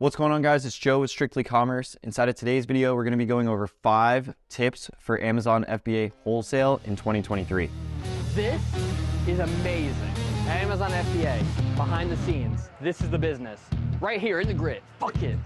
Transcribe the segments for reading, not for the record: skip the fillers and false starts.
What's going on, guys? It's Joe with Strictly Commerce. Inside of today's video, we're going to be going over 5 tips for Amazon FBA wholesale in 2023. This is amazing. Amazon FBA, behind the scenes. This is the business. Right here in the grid. Fuck it.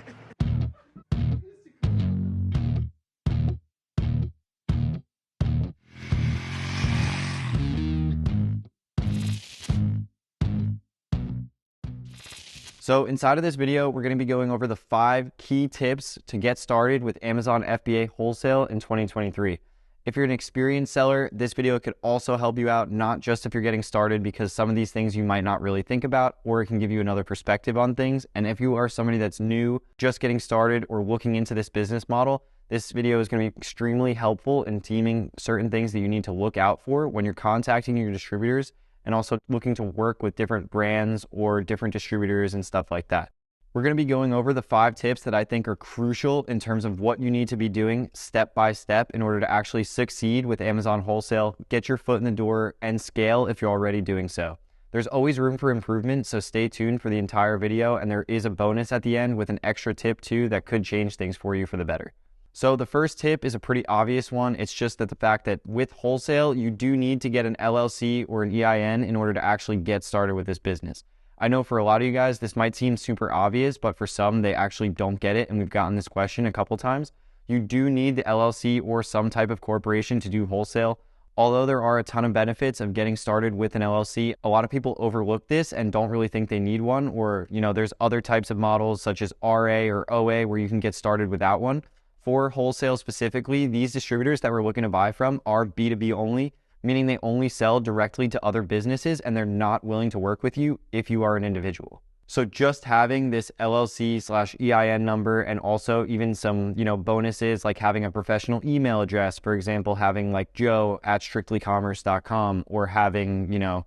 So inside of this video, we're going to be going over the 5 key tips to get started with Amazon FBA wholesale in 2023. If you're an experienced seller, this video could also help you out, not just if you're getting started, because some of these things you might not really think about, or it can give you another perspective on things. And if you are somebody that's new, just getting started, or looking into this business model, this video is going to be extremely helpful in teaming certain things that you need to look out for when you're contacting your distributors, and also looking to work with different brands or different distributors and stuff like that. We're going to be going over the 5 tips that I think are crucial in terms of what you need to be doing step by step in order to actually succeed with Amazon wholesale, get your foot in the door, and scale if you're already doing so. There's always room for improvement, so stay tuned for the entire video, and there is a bonus at the end with an extra tip too that could change things for you for the better. So the first tip is a pretty obvious one. It's just that the fact that with wholesale, you do need to get an LLC or an EIN in order to actually get started with this business. I know for a lot of you guys, this might seem super obvious, but for some, they actually don't get it. And we've gotten this question a couple times. You do need the LLC or some type of corporation to do wholesale. Although there are a ton of benefits of getting started with an LLC, a lot of people overlook this and don't really think they need one. Or, there's other types of models such as RA or OA where you can get started without one. For wholesale specifically, these distributors that we're looking to buy from are B2B only, meaning they only sell directly to other businesses and they're not willing to work with you if you are an individual. So just having this LLC/EIN number, and also even some, bonuses like having a professional email address, for example, having like joe@strictlycommerce.com or having,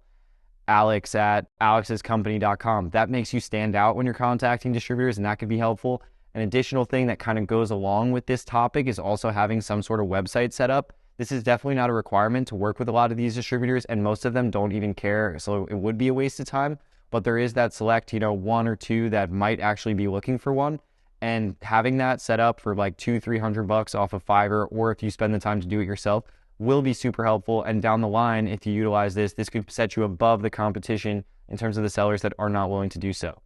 alex@alexscompany.com. That makes you stand out when you're contacting distributors, and that could be helpful. An additional thing that kind of goes along with this topic is also having some sort of website set up. This is definitely not a requirement to work with a lot of these distributors, and most of them don't even care, so it would be a waste of time. But there is that select, 1 or 2 that might actually be looking for one, and having that set up for like $200-300 off of Fiverr, or if you spend the time to do it yourself, will be super helpful. And down the line, if you utilize this could set you above the competition in terms of the sellers that are not willing to do so.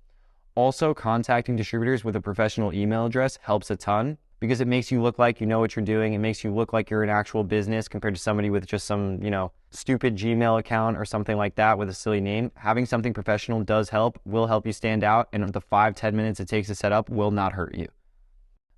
Also, contacting distributors with a professional email address helps a ton because it makes you look like you know what you're doing. It makes you look like you're an actual business compared to somebody with just some, stupid Gmail account or something like that with a silly name. Having something professional does help, will help you stand out, and the 5-10 minutes it takes to set up will not hurt you.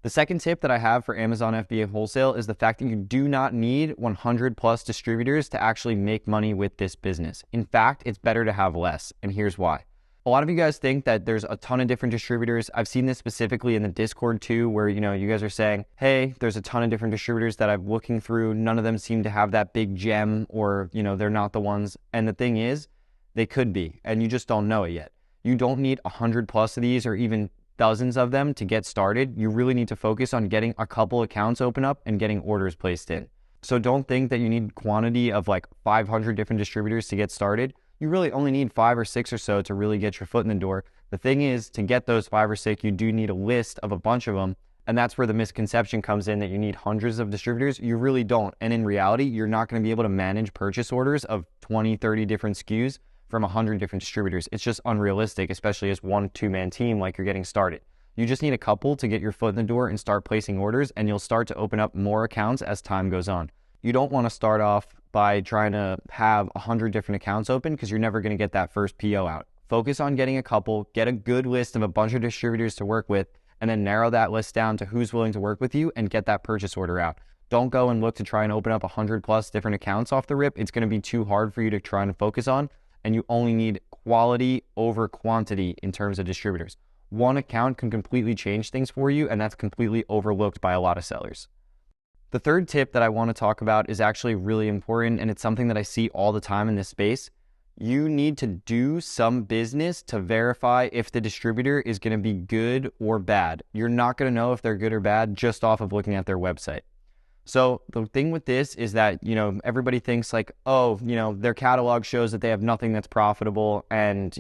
The second tip that I have for Amazon FBA wholesale is the fact that you do not need 100 plus distributors to actually make money with this business. In fact, it's better to have less, and here's why. A lot of you guys think that there's a ton of different distributors. I've seen this specifically in the Discord too, where, you guys are saying, hey, there's a ton of different distributors that I'm looking through. None of them seem to have that big gem, or, they're not the ones. And the thing is, they could be, and you just don't know it yet. You don't need 100 plus of these or even dozens of them to get started. You really need to focus on getting a couple accounts open up and getting orders placed in. So don't think that you need quantity of like 500 different distributors to get started. You really only need 5 or 6 or so to really get your foot in the door. The thing is, to get those 5 or 6, you do need a list of a bunch of them. And that's where the misconception comes in, that you need hundreds of distributors. You really don't. And in reality, you're not going to be able to manage purchase orders of 20, 30 different SKUs from 100 different distributors. It's just unrealistic, especially as 1-2-man team like you're getting started. You just need a couple to get your foot in the door and start placing orders, and you'll start to open up more accounts as time goes on. You don't want to start off by trying to have 100 different accounts open, because you're never going to get that first PO out. Focus on getting a couple, get a good list of a bunch of distributors to work with, and then narrow that list down to who's willing to work with you and get that purchase order out. Don't go and look to try and open up 100 plus different accounts off the rip. It's going to be too hard for you to try and focus on, and you only need quality over quantity in terms of distributors. One account can completely change things for you, and that's completely overlooked by a lot of sellers. The third tip that I want to talk about is actually really important, and it's something that I see all the time in this space. You need to do some business to verify if the distributor is going to be good or bad. You're not going to know if they're good or bad just off of looking at their website. So the thing with this is that, everybody thinks like, oh, their catalog shows that they have nothing that's profitable, and,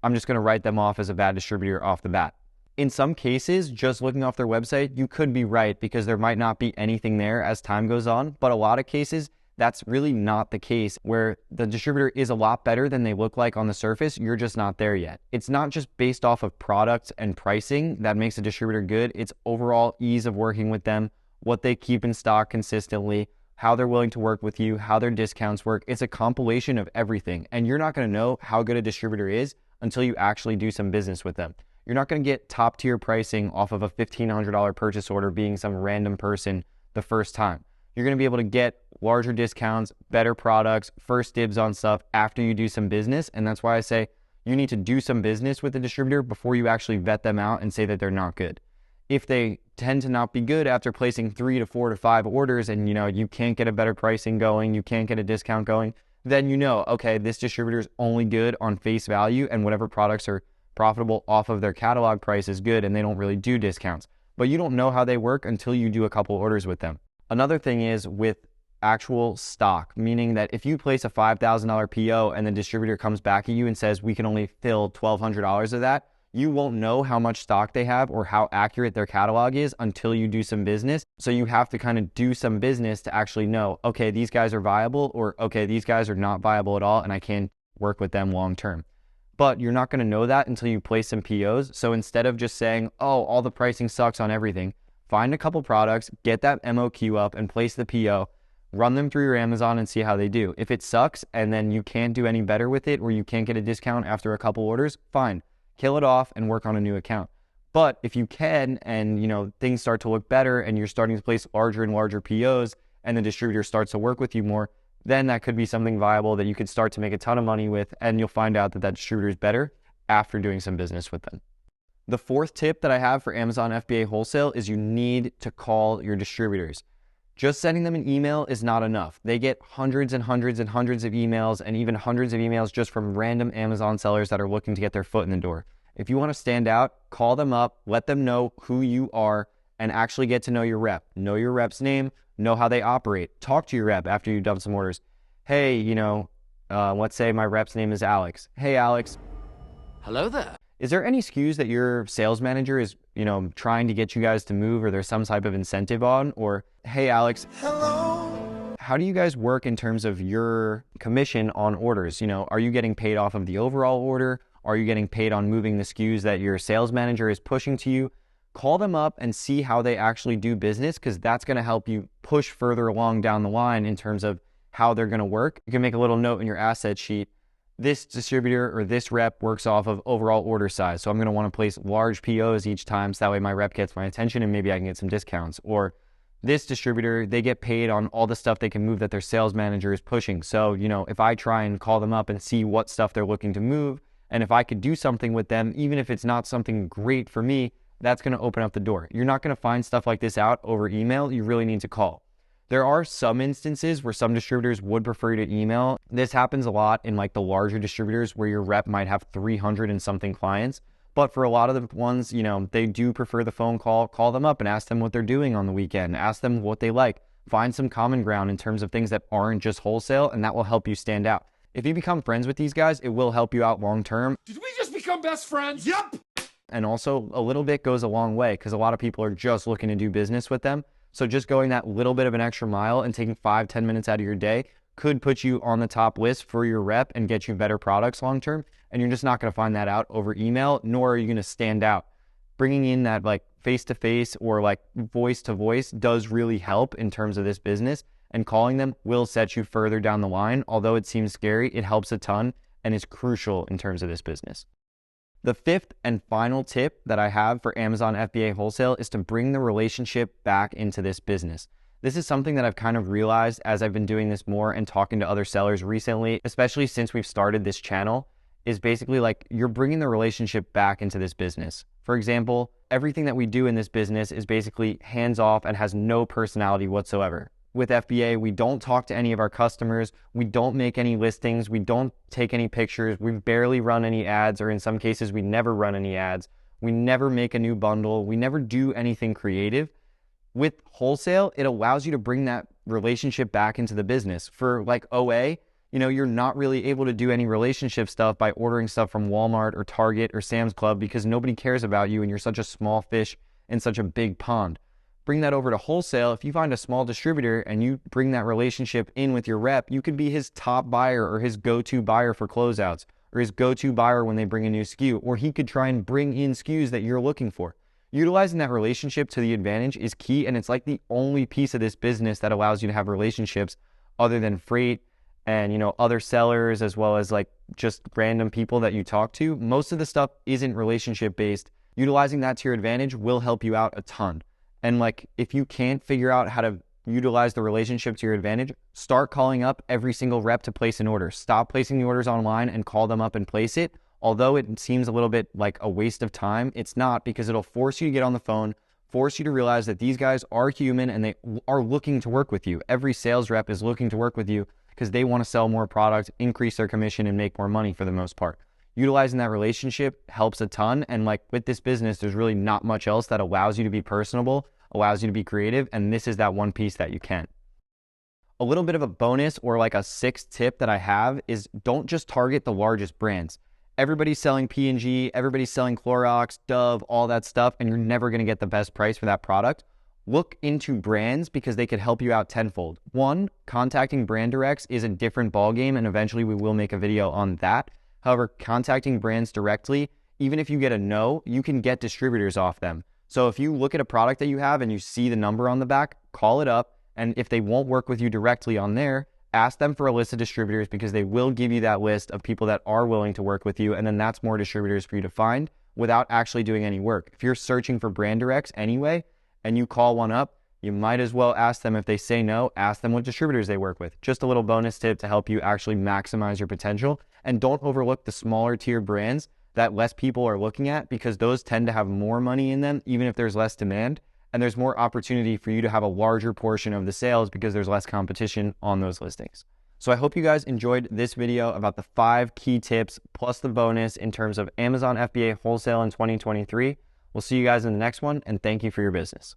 I'm just going to write them off as a bad distributor off the bat. In some cases, just looking off their website, you could be right because there might not be anything there as time goes on. But a lot of cases, that's really not the case, where the distributor is a lot better than they look like on the surface. You're just not there yet. It's not just based off of products and pricing that makes a distributor good. It's overall ease of working with them, what they keep in stock consistently, how they're willing to work with you, how their discounts work. It's a compilation of everything. And you're not going to know how good a distributor is until you actually do some business with them. You're not going to get top tier pricing off of a $1,500 purchase order being some random person the first time. You're going to be able to get larger discounts, better products, first dibs on stuff after you do some business. And that's why I say you need to do some business with the distributor before you actually vet them out and say that they're not good. If they tend to not be good after placing 3 to 4 to 5 orders and you can't get a better pricing going, you can't get a discount going, then okay, this distributor is only good on face value and whatever products are profitable off of their catalog price is good and they don't really do discounts. But you don't know how they work until you do a couple orders with them. Another thing is with actual stock, meaning that if you place a $5,000 PO and the distributor comes back at you and says, we can only fill $1,200 of that, you won't know how much stock they have or how accurate their catalog is until you do some business. So you have to kind of do some business to actually know, okay, these guys are viable, or okay, these guys are not viable at all and I can't work with them long term. But you're not going to know that until you place some POs. So instead of just saying, oh, all the pricing sucks on everything, find a couple products, get that MOQ up and place the PO, run them through your Amazon and see how they do. If it sucks and then you can't do any better with it or you can't get a discount after a couple orders, fine, kill it off and work on a new account. But if you can and things start to look better and you're starting to place larger and larger POs and the distributor starts to work with you more, then that could be something viable that you could start to make a ton of money with, and you'll find out that that distributor is better after doing some business with them. The fourth tip that I have for Amazon FBA wholesale is you need to call your distributors. Just sending them an email is not enough. They get hundreds and hundreds and hundreds of emails and even hundreds of emails just from random Amazon sellers that are looking to get their foot in the door. If you want to stand out, call them up, let them know who you are, and actually get to know your rep. Know your rep's name, know how they operate. Talk to your rep after you've done some orders. Hey, let's say my rep's name is Alex. Hey, Alex. Hello there. Is there any SKUs that your sales manager is, trying to get you guys to move or there's some type of incentive on? Or, hey, Alex. Hello. How do you guys work in terms of your commission on orders? Are you getting paid off of the overall order? Are you getting paid on moving the SKUs that your sales manager is pushing to you? Call them up and see how they actually do business, because that's going to help you push further along down the line in terms of how they're going to work. You can make a little note in your asset sheet. This distributor or this rep works off of overall order size. So I'm going to want to place large POs each time so that way my rep gets my attention and maybe I can get some discounts. Or this distributor, they get paid on all the stuff they can move that their sales manager is pushing. So, if I try and call them up and see what stuff they're looking to move, and if I could do something with them, even if it's not something great for me, that's going to open up the door. You're not going to find stuff like this out over email. You really need to call. There are some instances where some distributors would prefer you to email. This happens a lot in the larger distributors where your rep might have 300 and something clients. But for a lot of the ones, they do prefer the phone call. Call them up and ask them what they're doing on the weekend. Ask them what they like. Find some common ground in terms of things that aren't just wholesale, and that will help you stand out. If you become friends with these guys, it will help you out long term. Did we just become best friends? Yep. And also a little bit goes a long way because a lot of people are just looking to do business with them. So just going that little bit of an extra mile and taking 5-10 minutes out of your day could put you on the top list for your rep and get you better products long term. And you're just not going to find that out over email, nor are you going to stand out. Bringing in that face-to-face or voice-to-voice does really help in terms of this business, and calling them will set you further down the line. Although it seems scary, it helps a ton and is crucial in terms of this business. The fifth and final tip that I have for Amazon FBA wholesale is to bring the relationship back into this business. This is something that I've kind of realized as I've been doing this more and talking to other sellers recently, especially since we've started this channel, is basically you're bringing the relationship back into this business. For example, everything that we do in this business is basically hands off and has no personality whatsoever. With FBA, we don't talk to any of our customers. We don't make any listings. We don't take any pictures. We barely run any ads, or in some cases, we never run any ads. We never make a new bundle. We never do anything creative. With wholesale, it allows you to bring that relationship back into the business. For OA, you're not really able to do any relationship stuff by ordering stuff from Walmart or Target or Sam's Club because nobody cares about you and you're such a small fish in such a big pond. Bring that over to wholesale. If you find a small distributor and you bring that relationship in with your rep, you could be his top buyer or his go-to buyer for closeouts or his go-to buyer when they bring a new SKU, or he could try and bring in SKUs that you're looking for. Utilizing that relationship to the advantage is key, and it's like the only piece of this business that allows you to have relationships other than freight and, other sellers, as well as like just random people that you talk to. Most of the stuff isn't relationship based. Utilizing that to your advantage will help you out a ton. And like, if you can't figure out how to utilize the relationship to your advantage, start calling up every single rep to place an order. Stop placing the orders online and call them up and place it. Although it seems a little bit like a waste of time, it's not, because it'll force you to get on the phone, force you to realize that these guys are human and they are looking to work with you. Every sales rep is looking to work with you because they want to sell more product, increase their commission, and make more money for the most part. Utilizing that relationship helps a ton. And like with this business, there's really not much else that allows you to be personable, allows you to be creative. And this is that one piece that you can. A little bit of a bonus, or like a sixth tip that I have, is don't just target the largest brands. Everybody's selling P&G, everybody's selling Clorox, Dove, all that stuff, and you're never going to get the best price for that product. Look into brands because they could help you out tenfold. One, contacting brand directs is a different ballgame, and eventually we will make a video on that. However, contacting brands directly, even if you get a no, you can get distributors off them. So if you look at a product that you have and you see the number on the back, call it up. And if they won't work with you directly on there, ask them for a list of distributors, because they will give you that list of people that are willing to work with you. And then that's more distributors for you to find without actually doing any work. If you're searching for brand directs anyway, and you call one up, you might as well ask them. If they say no, ask them what distributors they work with. Just a little bonus tip to help you actually maximize your potential. And don't overlook the smaller tier brands that less people are looking at, because those tend to have more money in them, even if there's less demand. And there's more opportunity for you to have a larger portion of the sales because there's less competition on those listings. So I hope you guys enjoyed this video about the 5 key tips plus the bonus in terms of Amazon FBA wholesale in 2023. We'll see you guys in the next one, and thank you for your business.